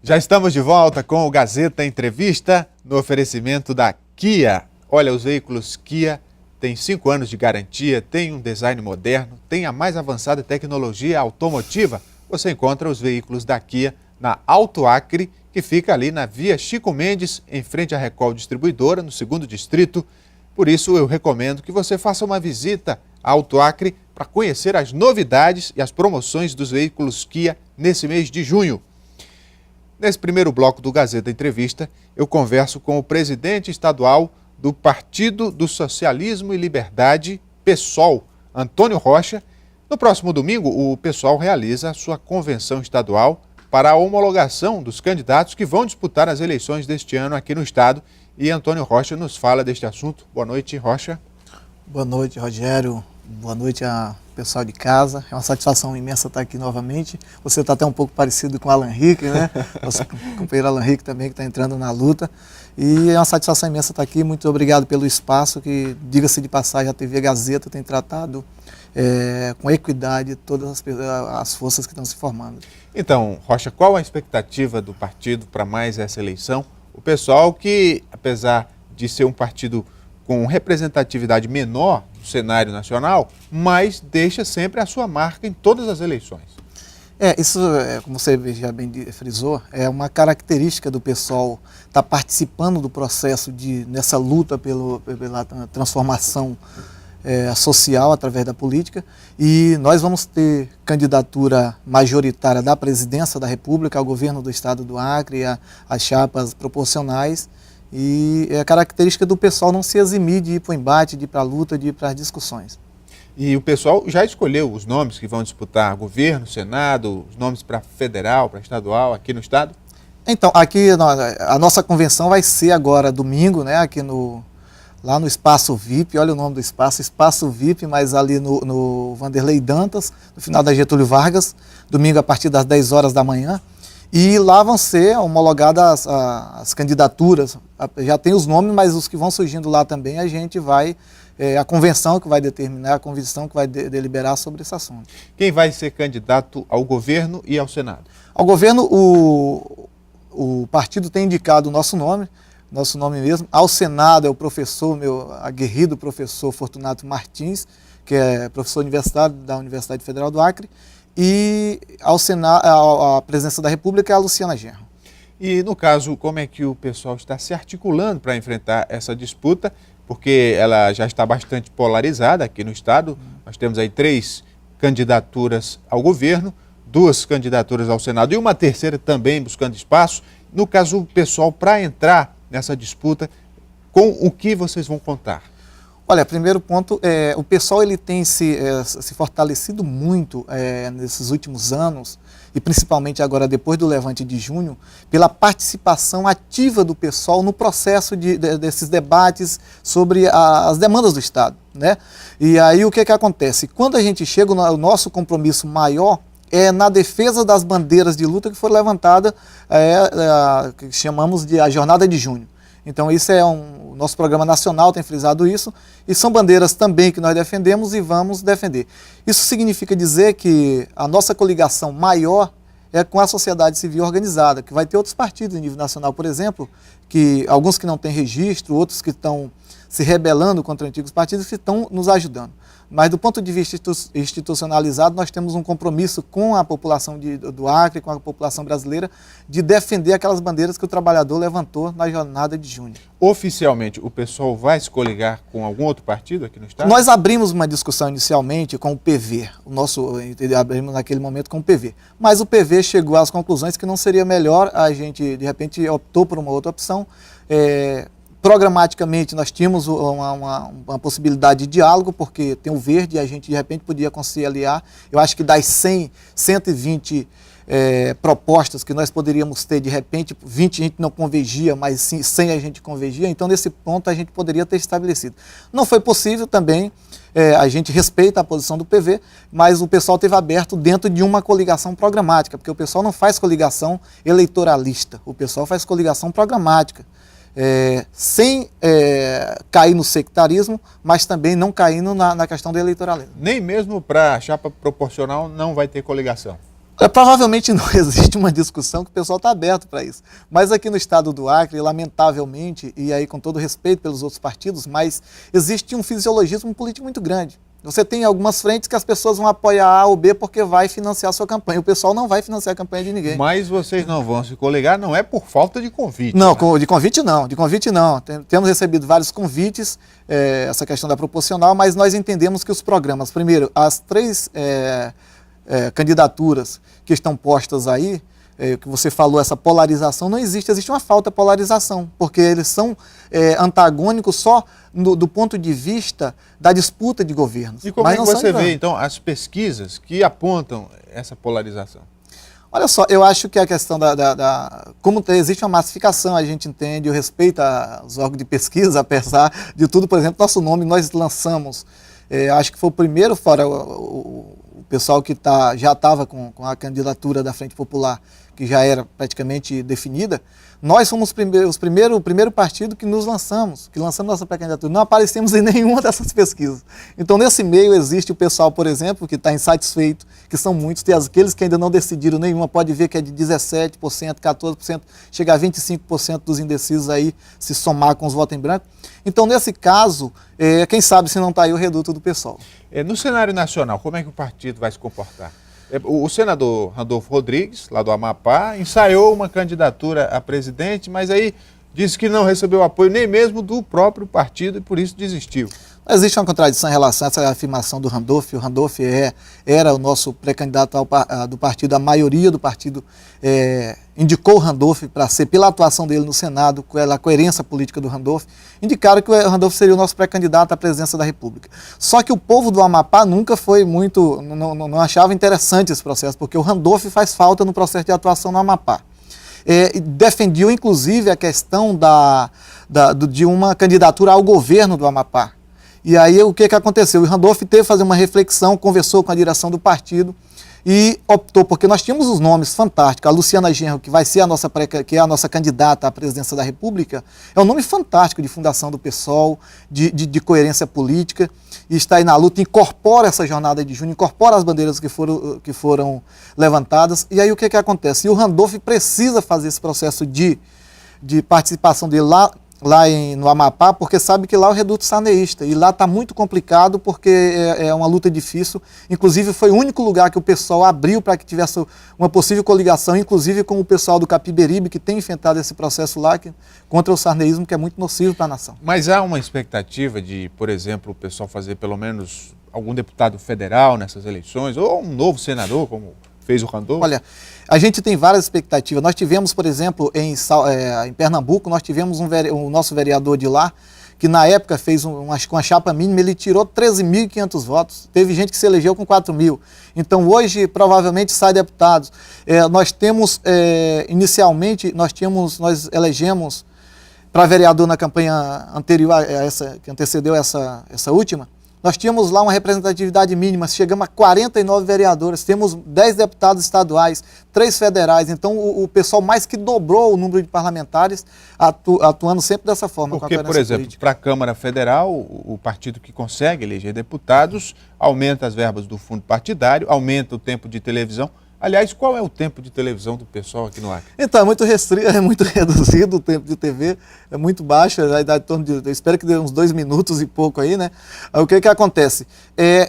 Já estamos de volta com o Gazeta Entrevista, no oferecimento da Kia. Olha, os veículos Kia têm 5 anos de garantia, têm um design moderno, têm a mais avançada tecnologia automotiva. Você encontra os veículos da Kia na Alto Acre, que fica ali na Via Chico Mendes, em frente à Recol Distribuidora, no 2º Distrito. Por isso, eu recomendo que você faça uma visita à Alto Acre para conhecer as novidades e as promoções dos veículos Kia nesse mês de junho. Nesse primeiro bloco do Gazeta Entrevista, eu converso com o presidente estadual do Partido do Socialismo e Liberdade, PSOL, Antônio Rocha. No próximo domingo, o PSOL realiza a sua convenção estadual para a homologação dos candidatos que vão disputar as eleições deste ano aqui no estado. E Antônio Rocha nos fala deste assunto. Boa noite, Rocha. Boa noite, Rogério. Boa noite ao pessoal de casa. É uma satisfação imensa estar aqui novamente. Você está até um pouco parecido com o Alan Rick, né? Nosso companheiro Alan Rick também, que está entrando na luta. E é uma satisfação imensa estar aqui. Muito obrigado pelo espaço que, diga-se de passagem, a TV Gazeta tem tratado com equidade todas as forças que estão se formando. Então, Rocha, qual a expectativa do partido para mais essa eleição? O pessoal que, apesar de ser um partido com representatividade menor do cenário nacional, mas deixa sempre a sua marca em todas as eleições. Isso, como você já bem frisou, é uma característica do pessoal estar participando do processo nessa luta pela transformação social através da política, e nós vamos ter candidatura majoritária da presidência da República, ao governo do estado do Acre, as chapas proporcionais. E é a característica do pessoal não se eximir de ir para o embate, de ir para a luta, de ir para as discussões. E o pessoal já escolheu os nomes que vão disputar governo, Senado, os nomes para federal, para estadual, aqui no estado? Então, aqui a nossa convenção vai ser agora domingo, né, aqui lá no Espaço VIP, olha o nome do espaço, Espaço VIP, mas ali no Vanderlei Dantas, no final da Getúlio Vargas, domingo a partir das 10 horas da manhã. E lá vão ser homologadas as candidaturas, já tem os nomes, mas os que vão surgindo lá também, a gente vai, a convenção que vai determinar, a convenção que vai deliberar sobre esse assunto. Quem vai ser candidato ao governo e ao Senado? Ao governo, o partido tem indicado o nosso nome mesmo. Ao Senado é o professor, meu aguerrido professor Fortunato Martins, que é professor universitário da Universidade Federal do Acre. E ao Senado, a presidência da República é a Luciana Genro. E no caso, como é que o pessoal está se articulando para enfrentar essa disputa? Porque ela já está bastante polarizada aqui no estado. Nós temos aí 3 candidaturas ao governo, 2 candidaturas ao Senado e uma terceira também buscando espaço. No caso, o pessoal, para entrar nessa disputa, com o que vocês vão contar? Olha, primeiro ponto, o pessoal ele tem se fortalecido muito nesses últimos anos, e principalmente agora depois do Levante de junho, pela participação ativa do pessoal no processo desses debates sobre as demandas do Estado, né? E aí o que acontece? Quando a gente chega, o nosso compromisso maior é na defesa das bandeiras de luta que foram levantadas, que chamamos de a Jornada de Junho. Então isso o nosso programa nacional tem frisado isso, e são bandeiras também que nós defendemos e vamos defender. Isso significa dizer que a nossa coligação maior é com a sociedade civil organizada, que vai ter outros partidos em nível nacional, por exemplo, alguns que não têm registro, outros que estão se rebelando contra antigos partidos, que estão nos ajudando. Mas do ponto de vista institucionalizado, nós temos um compromisso com a população do Acre, com a população brasileira, de defender aquelas bandeiras que o trabalhador levantou na Jornada de Junho. Oficialmente, o pessoal vai se coligar com algum outro partido aqui no estado? Nós abrimos uma discussão inicialmente com o PV, abrimos naquele momento com o PV, mas o PV chegou às conclusões que não seria melhor, a gente de repente optou por uma outra opção. Programaticamente nós tínhamos uma possibilidade de diálogo, porque tem o verde e a gente de repente podia conciliar. Eu acho que das 120 propostas que nós poderíamos ter, de repente 20 a gente não convergia, mas 100 a gente convergia, então nesse ponto a gente poderia ter estabelecido. Não foi possível também, a gente respeita a posição do PV, mas o pessoal esteve aberto dentro de uma coligação programática, porque o pessoal não faz coligação eleitoralista, o pessoal faz coligação programática. Sem cair no sectarismo, mas também não caindo na questão do eleitoralismo. Nem mesmo para a chapa proporcional não vai ter coligação? Provavelmente não existe uma discussão que o pessoal está aberto para isso. Mas aqui no estado do Acre, lamentavelmente, e aí com todo respeito pelos outros partidos, mas existe um fisiologismo político muito grande. Você tem algumas frentes que as pessoas vão apoiar A ou B porque vai financiar a sua campanha. O pessoal não vai financiar a campanha de ninguém. Mas vocês não vão se coligar, não é por falta de convite. Não, né? de convite não, de convite não. Temos recebido vários convites, essa questão da proporcional, mas nós entendemos que os programas, primeiro, as três candidaturas que estão postas aí, que você falou, essa polarização, não existe, existe uma falta de polarização, porque eles são antagônicos só do ponto de vista da disputa de governos. E como é que você vê, então, as pesquisas que apontam essa polarização? Olha só, eu acho que a questão como existe uma massificação, a gente entende, eu respeito os órgãos de pesquisa, apesar de tudo, por exemplo, nosso nome nós lançamos, acho que foi o primeiro, fora o pessoal que já estava com a candidatura da Frente Popular, que já era praticamente definida, nós fomos o primeiro partido que lançamos nossa pré-candidatura. Não aparecemos em nenhuma dessas pesquisas. Então, nesse meio, existe o pessoal, por exemplo, que está insatisfeito, que são muitos, tem aqueles que ainda não decidiram nenhuma, pode ver que é de 17%, 14%, chega a 25% dos indecisos aí, se somar com os votos em branco. Então, nesse caso, quem sabe se não está aí o reduto do pessoal. No cenário nacional, como é que o partido vai se comportar? O senador Randolfo Rodrigues, lá do Amapá, ensaiou uma candidatura a presidente, mas aí disse que não recebeu apoio nem mesmo do próprio partido e por isso desistiu. Existe uma contradição em relação a essa afirmação do Randolfo. O Randolfo era o nosso pré-candidato do partido, a maioria do partido indicou o Randolfo para ser, pela atuação dele no Senado, pela coerência política do Randolfo, indicaram que o Randolfo seria o nosso pré-candidato à presidência da República. Só que o povo do Amapá nunca foi não achava interessante esse processo, porque o Randolfo faz falta no processo de atuação no Amapá. Defendiu, inclusive, a questão de uma candidatura ao governo do Amapá. E aí o que aconteceu? O Randolfo teve que fazer uma reflexão, conversou com a direção do partido e optou, porque nós tínhamos os nomes fantásticos. A Luciana Genro, que vai ser que é a nossa candidata à presidência da República, é um nome fantástico de fundação do PSOL, de coerência política, e está aí na luta, incorpora essa jornada de junho, incorpora as bandeiras que foram levantadas. E aí o que acontece? E o Randolfo precisa fazer esse processo de participação dele lá no Amapá, porque sabe que lá é o reduto sarneísta, e lá está muito complicado porque é uma luta difícil. Inclusive foi o único lugar que o pessoal abriu para que tivesse uma possível coligação, inclusive com o pessoal do Capiberibe, que tem enfrentado esse processo lá contra o sarneísmo, que é muito nocivo para a nação. Mas há uma expectativa de, por exemplo, o pessoal fazer pelo menos algum deputado federal nessas eleições, ou um novo senador, como fez o Randolfo? Olha, a gente tem várias expectativas. Nós tivemos, por exemplo, em Pernambuco, nós tivemos o nosso vereador de lá, que na época fez com a chapa mínima, ele tirou 13.500 votos. Teve gente que se elegeu com 4.000. Então hoje provavelmente sai deputados. Nós temos, inicialmente, nós elegemos para vereador na campanha anterior a essa, que antecedeu essa última, nós tínhamos lá uma representatividade mínima, chegamos a 49 vereadores, temos 10 deputados estaduais, 3 federais, então o pessoal mais que dobrou o número de parlamentares atuando sempre dessa forma. Porque, por exemplo, para a Câmara Federal, o partido que consegue eleger deputados aumenta as verbas do fundo partidário, aumenta o tempo de televisão. Aliás, qual é o tempo de televisão do pessoal aqui no Acre? Então, é muito restrito, é muito reduzido o tempo de TV, é muito baixo, a idade em torno de, eu espero que dê uns 2 minutos e pouco aí, né? O que acontece?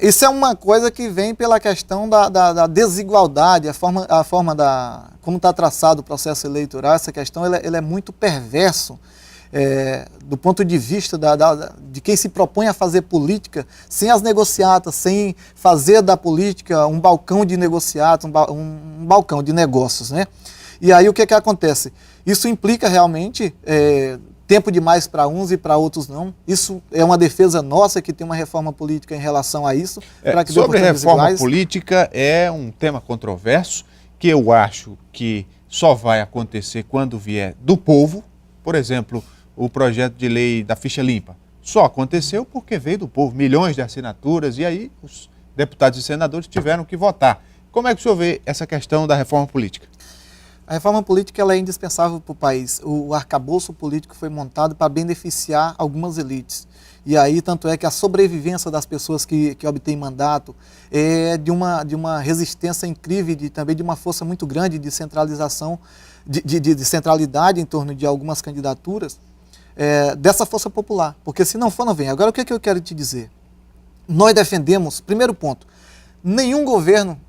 Isso é uma coisa que vem pela questão da desigualdade, a forma como está traçado o processo eleitoral, essa questão ele é muito perverso. Do ponto de vista de quem se propõe a fazer política, sem as negociatas, sem fazer da política um balcão de negociatas, um balcão de negócios, né? E aí o que acontece? Isso implica realmente tempo demais para uns e para outros não. Isso é uma defesa nossa, que tem uma reforma política em relação a isso. Sobre reforma política é um tema controverso, que eu acho que só vai acontecer quando vier do povo. Por exemplo, o projeto de lei da ficha limpa só aconteceu porque veio do povo, milhões de assinaturas, e aí os deputados e senadores tiveram que votar. Como é que o senhor vê essa questão da reforma política? A reforma política ela é indispensável para o país. O arcabouço político foi montado para beneficiar algumas elites. E aí, tanto é que a sobrevivência das pessoas que obtêm mandato é de uma resistência incrível e também de uma força muito grande de centralização, de centralidade em torno de algumas candidaturas, dessa força popular. Porque se não for, não vem. Agora, o que eu quero te dizer? Nós defendemos, primeiro ponto, nenhum governo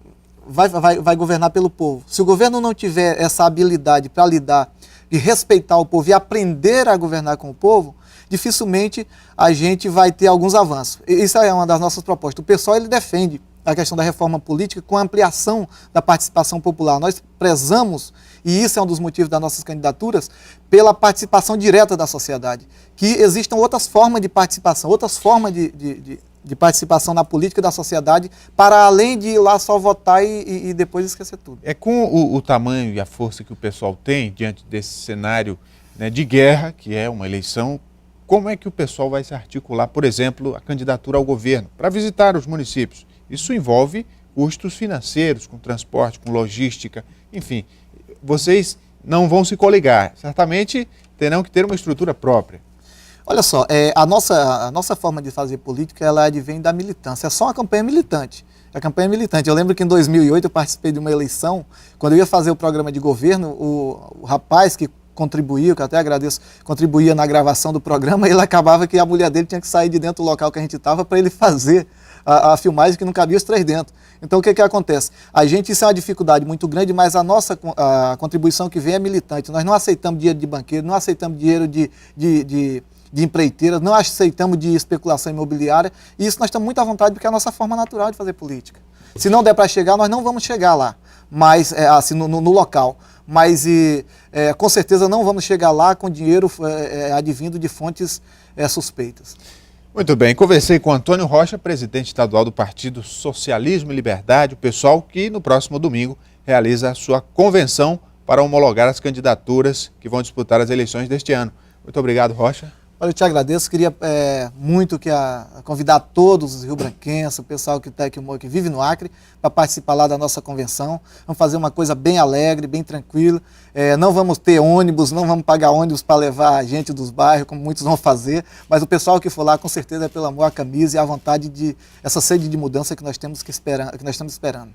vai governar pelo povo. Se o governo não tiver essa habilidade para lidar e respeitar o povo e aprender a governar com o povo, dificilmente a gente vai ter alguns avanços. Isso é uma das nossas propostas. O pessoal ele defende a questão da reforma política com a ampliação da participação popular. Nós prezamos, e isso é um dos motivos das nossas candidaturas, pela participação direta da sociedade. Que existam outras formas de participação, outras formas de participação na política da sociedade, para além de ir lá só votar e depois esquecer tudo. É com o tamanho e a força que o pessoal tem diante desse cenário, né, de guerra, que é uma eleição, como é que o pessoal vai se articular, por exemplo, a candidatura ao governo, para visitar os municípios? Isso envolve custos financeiros, com transporte, com logística, enfim. Vocês não vão se coligar, certamente terão que ter uma estrutura própria. Olha só, a nossa forma de fazer política, ela advém da militância. É só uma campanha militante. A campanha militante. Eu lembro que em 2008 eu participei de uma eleição, quando eu ia fazer o programa de governo, o rapaz que contribuía, que eu até agradeço, contribuía na gravação do programa, ele acabava que a mulher dele tinha que sair de dentro do local que a gente estava para ele fazer a filmagem, que não cabia os três dentro. Então o que acontece? Isso é uma dificuldade muito grande, mas a contribuição que vem é militante. Nós não aceitamos dinheiro de banqueiro, não aceitamos dinheiro de empreiteiras, não aceitamos de especulação imobiliária, e isso nós estamos muito à vontade porque é a nossa forma natural de fazer política. Se não der para chegar, nós não vamos chegar lá, mas assim, no local. Mas com certeza não vamos chegar lá com dinheiro advindo de fontes suspeitas. Muito bem, conversei com Antônio Rocha, presidente estadual do Partido Socialismo e Liberdade, o pessoal que no próximo domingo realiza a sua convenção para homologar as candidaturas que vão disputar as eleições deste ano. Muito obrigado, Rocha. Olha, eu te agradeço, queria muito convidar todos os rio-branquenses, o pessoal que vive no Acre, para participar lá da nossa convenção. Vamos fazer uma coisa bem alegre, bem tranquila. Não vamos ter ônibus, não vamos pagar ônibus para levar a gente dos bairros, como muitos vão fazer, mas o pessoal que for lá, com certeza, é pelo amor à camisa e à vontade essa sede de mudança que nós estamos esperando.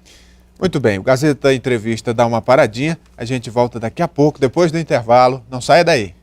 Muito bem, o Gazeta Entrevista dá uma paradinha, a gente volta daqui a pouco, depois do intervalo, não saia daí.